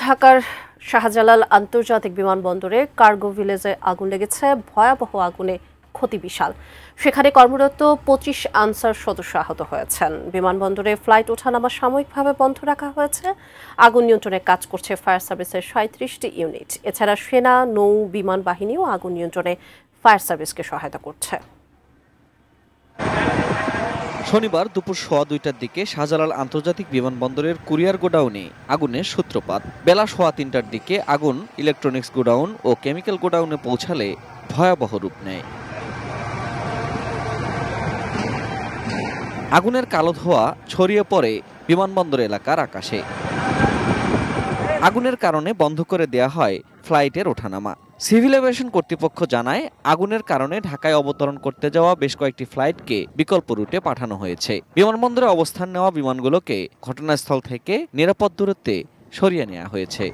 ঢাকার শাহজালাল আন্তর্জাতিক বিমানবন্দরে কার্গো ভিলেজে আগুন লেগেছে। ভয়াবহ আগুনে ক্ষতি বিশাল। সেখানে কর্মরত 25 আনসার সদস্য আহত হয়েছেন। বিমানবন্দরে ফ্লাইট ওঠানামা সাময়িকভাবে বন্ধ রাখা হয়েছে। আগুন নিয়ন্ত্রণে কাজ করছে ফায়ার সার্ভিসের 37টি ইউনিট। এছাড়া সেনা, নৌ বিমান বাহিনীও আগুন নিয়ন্ত্রণে ফায়ার সার্ভিসকে সহায়তা করছে। শনিবার দুপুর 2:15টার দিকে শাহজালাল আন্তর্জাতিক বিমানবন্দরের কুরিয়ার গোডাউনে আগুনের সূত্রপাত। বেলা 3:15টার দিকে আগুন ইলেকট্রনিক্স গোডাউন ও কেমিক্যাল গোডাউনে পৌঁছালে ভয়াবহ রূপ নেয়। আগুনের কালো ধোঁয়া ছড়িয়ে পড়ে বিমানবন্দর এলাকার আকাশে। আগুনের কারণে বন্ধ করে দেয়া হয় ফ্লাইটের ওঠানামা। সিভিল এভিয়েশন কর্তৃপক্ষ জানায়, আগুনের কারণে ঢাকায় অবতরণ করতে যাওয়া বেশ কয়েকটি ফ্লাইটকে বিকল্প রুটে পাঠানো হয়েছে। বিমানবন্দরে অবস্থান নেওয়া বিমানগুলোকে ঘটনাস্থল থেকে নিরাপদ দূরত্বে সরিয়ে নেওয়া হয়েছে।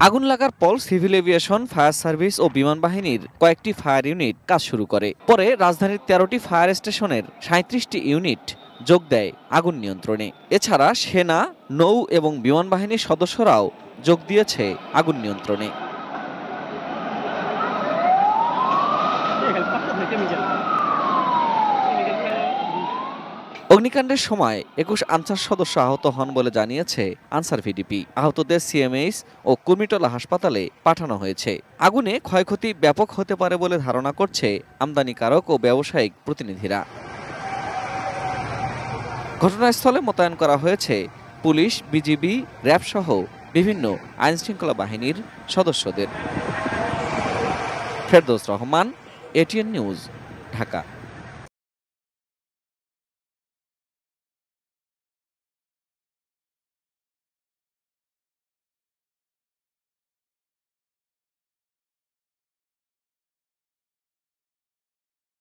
আগুন লাগার পর সিভিল এভিয়েশন, ফায়ার সার্ভিস ও বিমান বাহিনীর কয়েকটি ফায়ার ইউনিট কাজ শুরু করে। পরে রাজধানীর 13টি ফায়ার স্টেশনের 37টি ইউনিট যোগ দেয় আগুন নিয়ন্ত্রণে। এছাড়া সেনা, নৌ এবং বিমান বাহিনীর সদস্যরাও যোগ দিয়েছে আগুন নিয়ন্ত্রণে। অগ্নিকাণ্ডের সময় 21 আনসার সদস্য আহত হন বলে জানিয়েছে আনসার ভিডিপি। আহতদের সিএমএইচ ও কুর্মিটোলা হাসপাতালে পাঠানো হয়েছে। আগুনে ক্ষয়ক্ষতি ব্যাপক হতে পারে বলে ধারণা করছে আমদানিকারক ও ব্যবসায়িক প্রতিনিধিরা। ঘটনাস্থলে মোতায়েন করা হয়েছে পুলিশ, বিজিবি, র্যাব সহ বিভিন্ন আইনশৃঙ্খলা বাহিনীর সদস্যদের। Ferdous Rahman, ATN news, Dhaka.